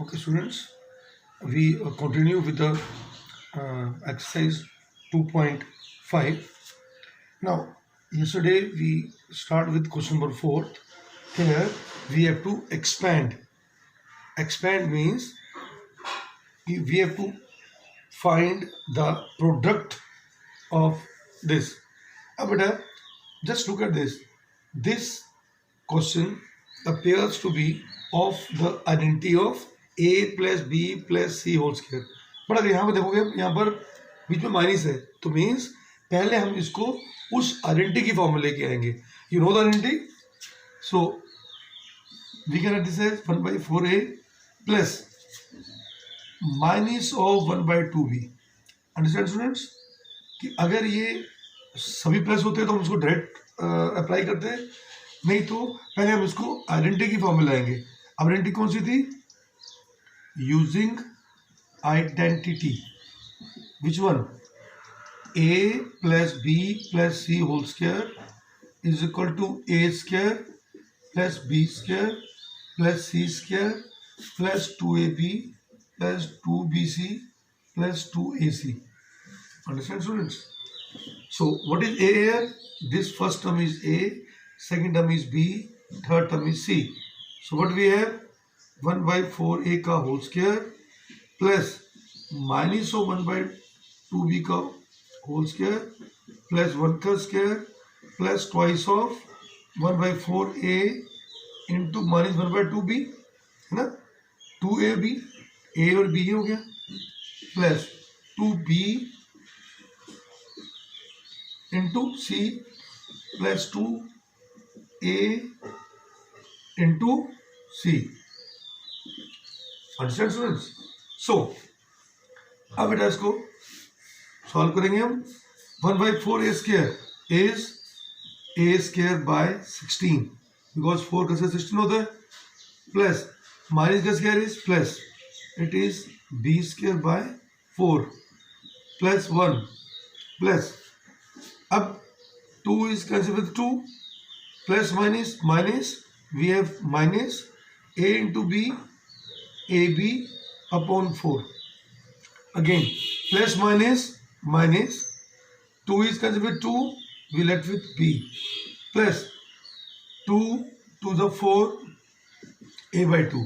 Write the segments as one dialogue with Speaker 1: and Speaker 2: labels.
Speaker 1: Okay, students, we continue with the exercise 2.5. Now, yesterday we start with question number 4. Here we have to expand. Expand means we have to find the product of this. Now, beta, just look at this. This question appears to be of the identity of a plus B plus C whole square. But अगर यहाँ पर देखोगे, यहाँ पर बीच में minus है, तो means पहले हम इसको उस आइडेंटिटी की फॉर्म में लेके आएंगे. You know the identity, so we can write this as 1/4a plus minus of 1/2b. Understand students कि अगर ये सभी प्लस होते हैं तो हम इसको डायरेक्ट अप्लाई करते हैं, नहीं तो पहले हम इसको आइडेंटिटी की फॉर्म में लाएंगे. आइडेंटिटी कौन सी थी? Using identity which one? a plus B plus C whole square is equal to a square plus B square plus C square plus 2ab plus 2bc plus 2ac. Understand, students? So what is a here? This first term is a, second term is b, third term is c. So what we have? 1/4a का whole square plus minus of 1/2b का whole square plus 1/3 square plus twice of 1/4a into minus 1/2b, है ना, 2ab, a और b हो गया, plus 2b into C plus 2a into C. Understand students? So अब बेटा इसको solve करेंगे हम. 1/4a square is a square by 16 because 4 का स्क्वायर 16 होता है, प्लस माइनस का square is plus, it is b square by 4 plus 1 plus, अब 2 is cancelled with 2 plus minus we have minus a into b ab upon 4, again plus minus 2 is cancelled with 2, we left with b plus 2 to the 4 a/2.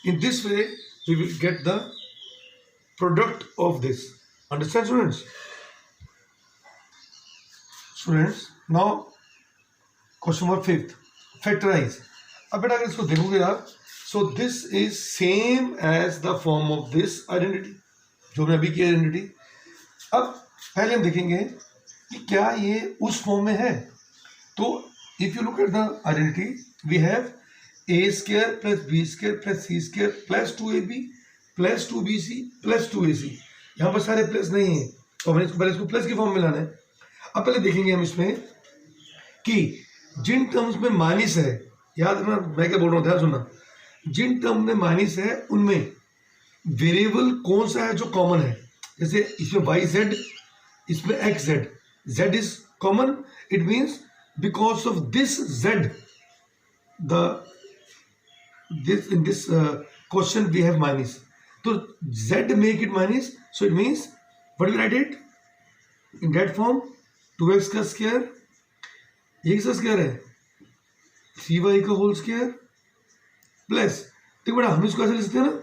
Speaker 1: In this way we will get the product of this. Understand, students? Now question number 5, factorize. अब बेटा अगर इसको देखोगे आप, so this is same as the form of this identity जो हमने अभी की आइडेंटिटी. अब पहले हम देखेंगे कि क्या ये उस फॉर्म में है. तो if you look at the identity we have a square plus B square plus C square plus 2ab plus 2bc plus 2ac. यहाँ पर सारे प्लस नहीं है, तो हमें इसको पहले इसको प्लस की फॉर्म में लाना है. अब पहले देखेंगे हम इसमें कि जिन टर्म्स में माइनस है, याद रखना मैं क्या बोल रहा हूँ, ध्यान सुनना, जिन टर्म में माइनस है उनमें वेरिएबल कौन सा है जो कॉमन है. जैसे इसमें yz, इसमें xz, z is common, it means because of this z this in this question we have minus, तो z make it minus, so it means what we write it in that form. 2x का square, ये किसका square है, 3y का whole square plus, देखो बेटा हम इसको ऐसे लिख सकते हैं ना,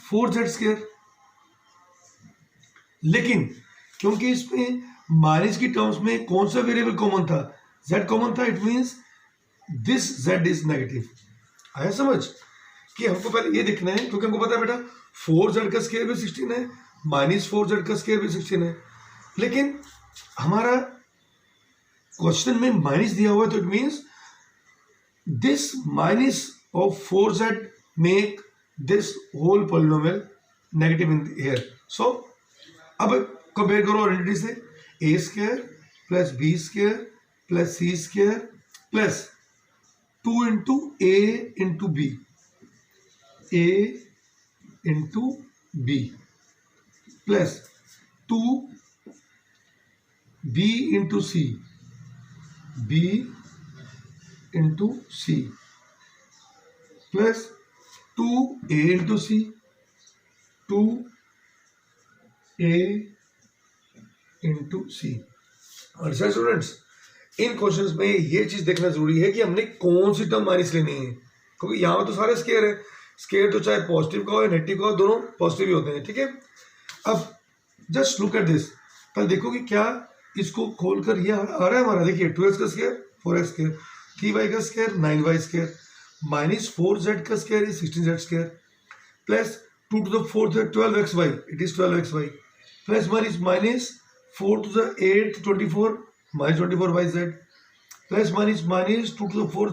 Speaker 1: 4z स्क्वायर. लेकिन क्योंकि इसमें माइनस की टर्म्स में कौन सा वेरिएबल कॉमन था, z कॉमन था, it means this z is negative. आया समझ कि हमको पहले ये देखना है, क्योंकि हमको पता है बेटा 4z का स्क्वायर भी 16 है, माइनस 4z का स्क्वायर भी 16 है, लेकिन हमारा क्वेश्चन में माइनस दिया हुआ है, तो it means this minus of 4z make this whole polynomial negative in here. So अब कंपेयर करो आइडेंटिटी से, a square plus b square plus c square plus 2 into a into b, a into b plus 2b into c, b into c plus 2a into c 2a into c. अच्छा students, इन questions में ये चीज देखना जरूरी है कि हमने कौन सी टर्म माइनस लेनी है, क्योंकि यहाँ तो सारे स्केयर है। स्केयर तो चाहे पॉजिटिव का हो या नेगेटिव का हो, दोनों पॉजिटिव ही होते हैं, ठीक है। अब जस्ट लुक एट दिस, पहले देखो कि क्या इसको खोलकर ये आ रहा है हमारा। देखिए 2x का स्केयर 4x स्केयर, 3y का square 9y square, minus 4z का square is 16z square, plus 2 to the 4th 12xy, it is 12xy, plus minus 4 to the 8th 24 minus 24yz, plus minus 2 to the 4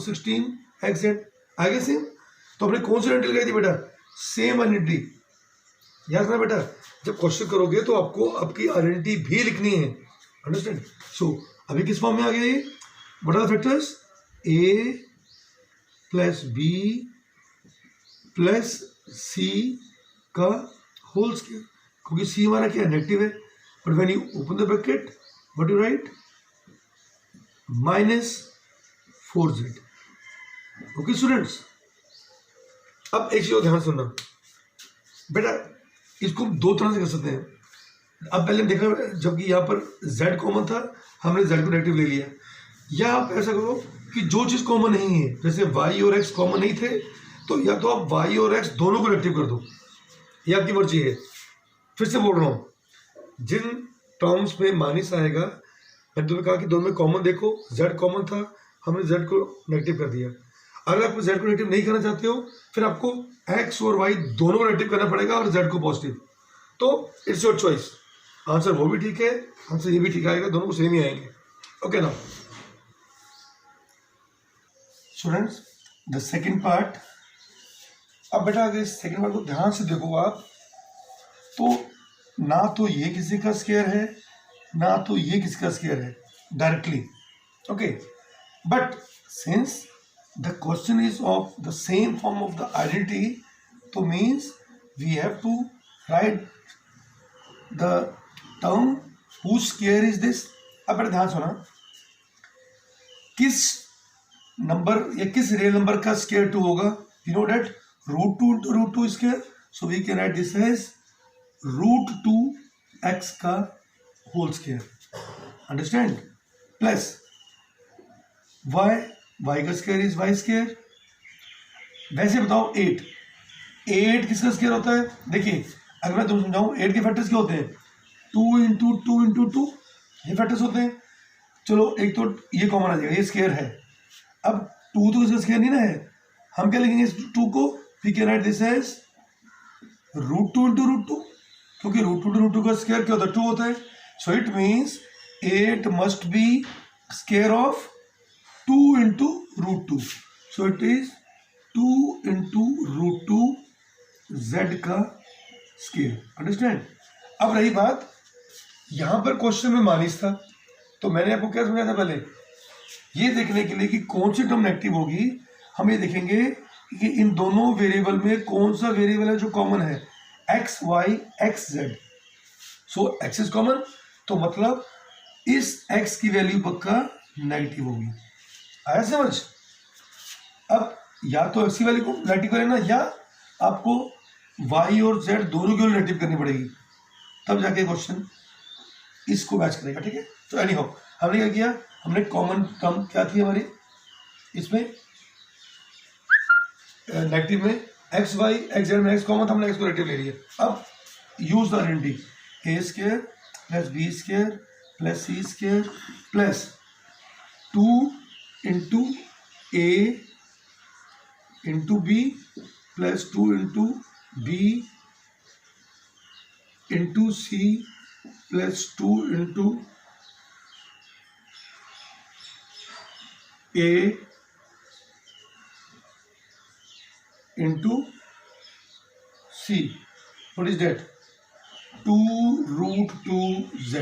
Speaker 1: 16xz। आगे same. तो हमने कौन सी identity लगाई थी बेटा? Same identity. याद रखना बेटा, जब क्वेश्चन करोगे तो आपको आपकी आइडेंटिटी भी लिखनी है, अंडरस्टैंड। सो अभी किस फॉर्म में आ गया ये? What are the factors? a plus b plus c का होल स्क्वायर, क्योंकि c हमारा क्या नेगेटिव है। But when you open the bracket what you write? Minus 4z। Okay students, अब एक चीज ध्यान सुनना बेटा, इसको हम दो तरह से कर सकते हैं। अब पहले देखा, जबकि यहाँ पर z कॉमन था, हमने z को नेगेटिव ले लिया। या आप ऐसा करो कि जो चीज कॉमन नहीं है, जैसे y और x कॉमन नहीं थे, तो या तो आप y और x दोनों को नेगेटिव कर दो, ये आपकी मर्जी है। फिर से बोल रहा हूँ, जिन टर्म्स में माइनस आएगा, मैंने तुम्हें कहा कि दोनों में कॉमन देखो, z कॉमन था, हमने z को नेगेटिव कर दिया। अगर आप z को नेगेटिव नहीं करना चाहते हो, फिर आपको x और y दोनों को नेगेटिव करना पड़ेगा और z को पॉजिटिव। तो इट्स योर चॉइस। आंसर वो भी ठीक है, आंसर ये भी ठीक आएगा, दोनों को सेम ही आएंगे। ओके ना स्टूडेंट्स, द सेकेंड पार्ट। अब बेटा अगर इस सेकेंड पार्ट को ध्यान से देखो आप, तो ना तो ये किसी का स्क्वायर है, ना तो ये किसी का स्क्वायर है directly, okay. But since the question is of the same form of the identity, तो means we have to write the term whose square is this। अब बेटा ध्यान सुना, किस नंबर या किस रियल नंबर का स्क्वायर 2 होगा? you know that √2 into √2 square, so we can write this as √2x का whole square, understand, plus y का स्क्वायर इज y स्क्वायर। वैसे बताओ 8 किसका स्क्वायर होता है? देखिए अगर मैं तुमको समझाऊं, 8 के फैक्टर्स क्या होते हैं? 2 इंटू 2 इंटू 2, ये फैक्टर्स होते हैं। चलो एक तो ये कॉमन आ जाएगा, ये स्क्वायर है। अब 2 तो इसका स्क्वायर नहीं ना है, हम क्या लिखेंगे इस 2 को? We can write this as √2 into √2, क्योंकि √2 इंटू √2 का स्क्वायर क्या होता है? 2 होता है। So it means 8 must be square of 2 into √2, so it is 2 into √2 z का स्क्वायर, अंडरस्टैंड। अब रही बात, यहां पर क्वेश्चन में माइनस था, तो मैंने आपको क्या समझाया था पहले, ये देखने के लिए कि कौन सी टर्म नेगेटिव होगी, हम ये देखेंगे कि इन दोनों वेरिएबल में कौन सा वेरिएबल है जो कॉमन है, x y x z। So x is common, तो मतलब इस x की वैल्यू पक्का नेगेटिव होगी। आया समझ? अब या तो x की वैल्यू को नेगेटिव करें या आपको y और z दोनों की वैल्यू नेगेटिव करनी पड़ेगी, तब जाके क्वेश्चन इसको मैच करेगा, ठीक है। तो एनी हाउ हमने क्या किया, हमने कॉमन टर्म क्या थी हमारी इसमें नेगेटिव में, x y x z में x कॉमन था, हमने x को नेगेटिव ले लिया। अब use the identity, a square plus b square plus c square plus 2 into a into b plus 2 into b into c plus 2 into a into c। What is that? 2√2z।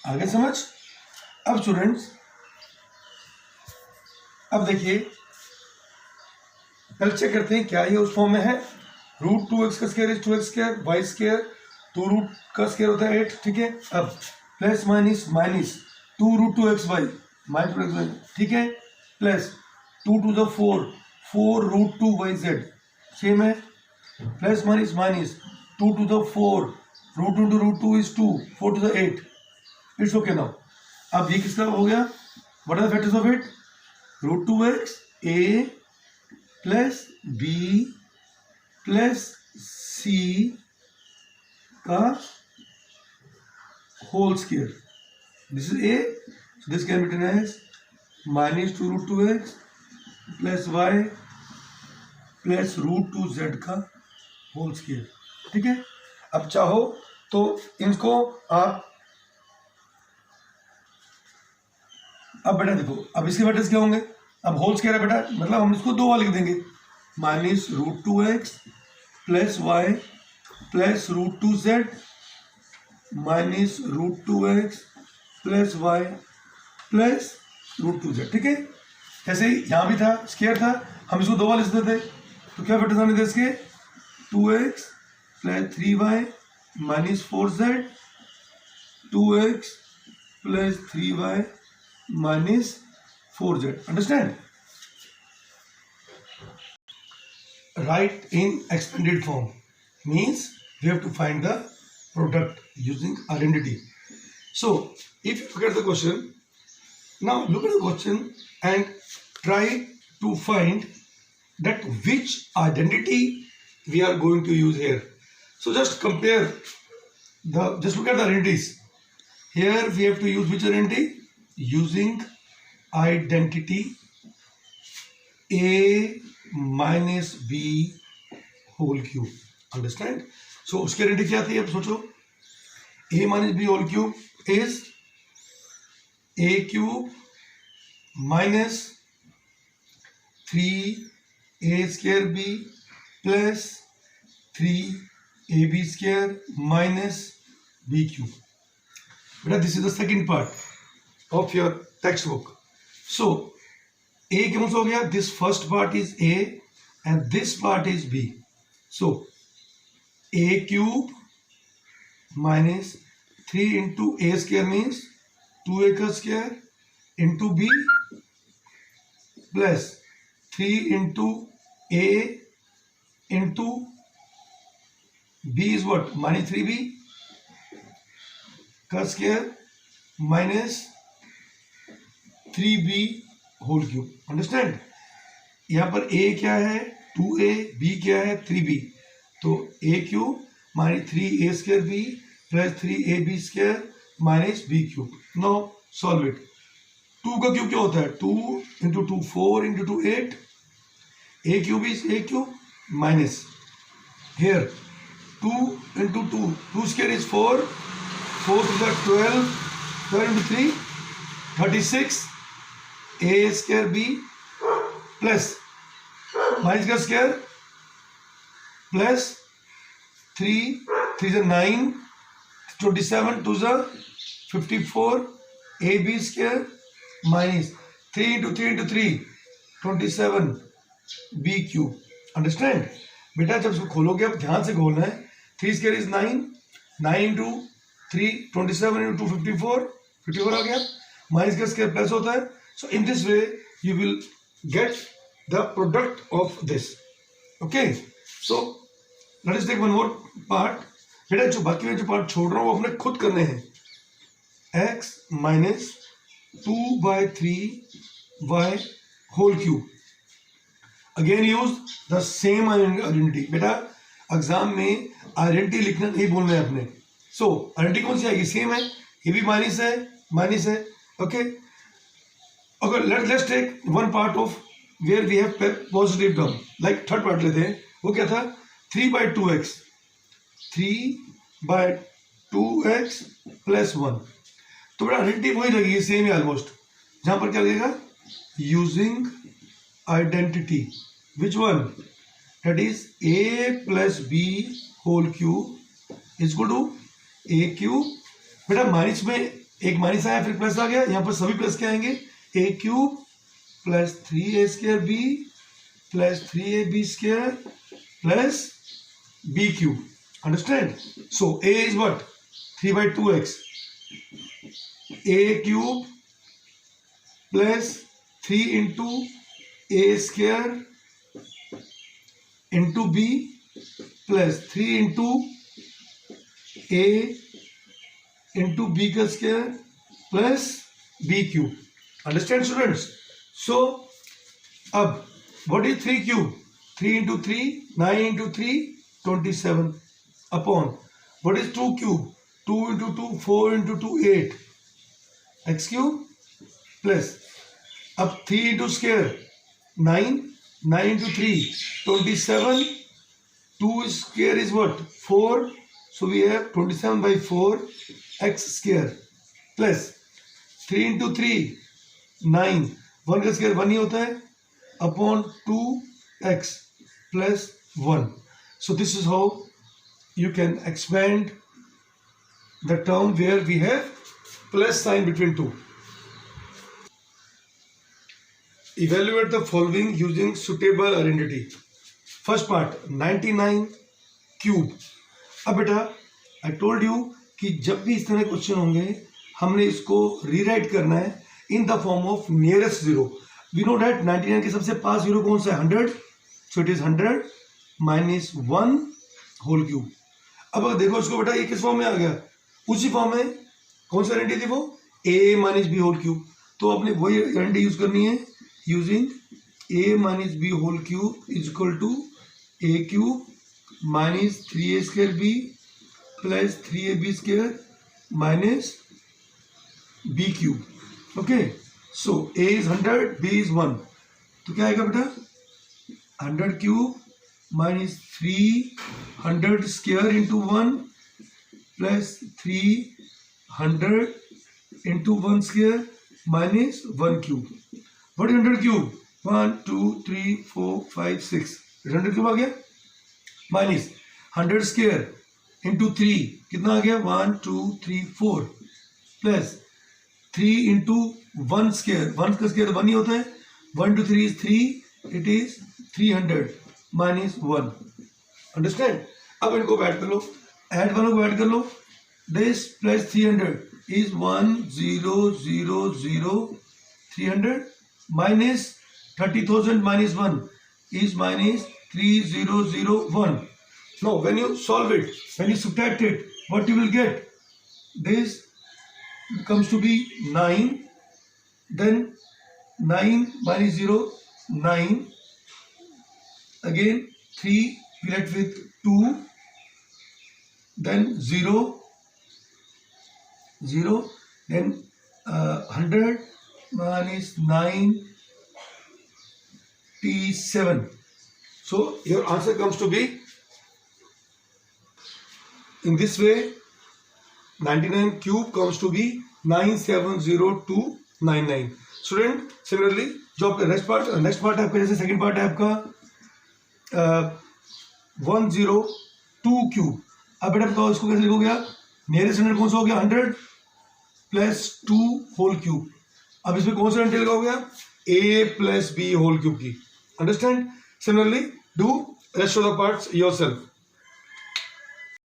Speaker 1: आगे समझ? अब students, अब देखिए पहले check करते हैं क्या ये उस फॉर्म में है। √2x का square is 2x square, y square 2 root का स्क्वायर होता है 8, ठीक है। अब plus minus 2√2xy minus 2xy, ठीक है, plus 2 to the 4 4√2yz same है, plus minus minus 2 to the 4, root into root 2 is 2, 4 to the 8. It's okay now. अब ये किसका हो गया? What are the factors of it? Root 2x a plus b plus c का whole square. This is a, so this can be written as minus 2 root 2x plus y plus root 2z का whole square. ठीक है. अब चाहो तो इनको आप, अब बेटा देखो, अब इसके फैक्टर्स क्या होंगे? अब होल स्क्वायर है बेटा, मतलब हम इसको 2 बार लिख देंगे. Minus root 2x plus Y plus root 2z minus root 2x plus Y plus root 2z. ठीक है. जैसे यहाँ भी था, स्क्वायर था, हम इसको 2 बार लिख देते. तो क्या फैक्टर्स आने थे इसके? 2x plus 3y minus 4z, 2x plus 3y minus 4z. Understand? Write in expanded form means we have to find the product using identity. So if you look at the question, now look at the question and try to find that which identity we are going to use here. So just compare just look at the identities. Here we have to use which identity? Using identity a minus b whole cube. Understand? So उसकी identity क्या थी? अब सोचो, a minus b whole cube is a cube minus 3a square b plus 3ab square minus b cube. But this is the second part of your textbook. So a कौन सा हो गया? This first part is a and this part is b. So a cube minus 3 into a square means 2a का square into b plus 3 into a into b is what? Minus 3b का square minus 3b whole cube. Understand? यहाँ पर a क्या है? 2a, b क्या है? 3b. तो a cube minus 3a square b plus 3ab square minus b cube. No solve it. 2 का cube क्या होता है? 2 into 2 4 into 2 8. a cube is a cube minus here 2 into 2 square is 4 to the 12 into 3 36 a square b plus minus का square plus 3 is 9 27 to the 54 ab square minus 3 into 3 into 3 27 b cube. Understand? बेटा जब इसको खोलोगे, अब ध्यान से खोलना है. 3 स्क्वायर इज 9 into 3 27 into 2 54 आ गया. माइनस का स्क्वायर प्लस होता है. So in this way you will get the product of this. Okay. So let us take one more part. बेटा जो बाकी में जो पार्ट छोड़ रहा हूँ वो अपने खुद करने हैं. x माइनस 2/3y whole cube. Again use the same identity. बेटा एग्जाम में आइडेंटिटी लिखना नहीं बोलना है अपने. सो आइडेंटिटी कौन सी आएगी? सेम है. ये भी माइनस है. ओके. अगर let's take one part of where we have positive term. Like third part लेते हैं. वो क्या था? 3/2x 3/2x plus 1. तो बेटा आइडेंटिटी वही लगेगी, सेम है ऑलमोस्ट. जहां पर क्या लगेगा? Using identity. Which one? That is a plus b whole cube is equal to a cube. बेटा माइनस में एक माइनस आया, फिर प्लस आ गया. यहाँ पर सभी प्लस क्या आएंगे? a cube plus 3a square b plus 3ab square plus b cube. Understand? So a is what? 3/2x. a cube plus 3 into a square into b plus 3 into a into b का square plus b cube. Understand students? So अब what is 3 cube? 3 into 3 9 into 3 27 upon what is 2 cube? 2 into 2 4 into 2 8 x cube plus अब 3 into square 9 9 into 3 27 2 square is what 4 so we have 27 by 4 x square plus 3 into 3 9 1 का square 1 ही होता है upon 2x plus 1. So this is how you can expand the term where we have plus sign between two. Evaluate the following using suitable identity. First part 99 cube. अब बेटा I told you कि जब भी इस तरह के question होंगे हमने इसको रीराइट करना है in the form of nearest zero. We know that 99 के सबसे पास जीरो कौन सा है? 100. So it is 100 minus 1 whole cube. अब अगर देखो इसको बेटा ये किस फॉर्म में आ गया? उसी फॉर्म में. कौन सा आइडेंटिटी थी वो? a minus B whole cube. तो आपने वही आइडेंटिटी यूज करनी है using a minus b whole cube is equal to a cube minus 3a square b plus 3ab square minus b cube. Okay, so a is 100, b is 1. तो क्या आएगा बेटा? 100 cube minus 300 square into 1 plus 300 into 1 square minus 1 cube. What is 100 cube? 1 2 3 4 5 6. 100 cube आ गया minus 100 square into 3 कितना आ गया? 1 2 3 4 plus 3 into 1 square. 1 का square 1 ही होता है. 1 2 3 is 3. It is 300 minus 1. Understand? अब इनको ऐड कर लो. ऐड वालों को ऐड कर लो. This plus 300 is 1 0 0 0 300 minus 30,000 minus 1 is minus 3001. Now when you solve it, when you subtract it, what you will get? This comes to be 9. Then 9 minus 0 9. Again 3 we left with 2. Then 0 0. Then 100 minus 97. So your answer comes to be in this way. 99 cube comes to be 970299. Student, similarly जो आपका next part आपका जैसे second part है आपका 102 cube. अब बेटा बताओ इसको कैसे लिखोगे आप? नियरेस्ट 100 कौन सा हो गया? 100 प्लस 2 होल क्यूब. अब इसमें कौन सा आइडेंटिटी लगाओगे आप? a plus b whole cube की. Understand? Similarly do rest of the parts yourself.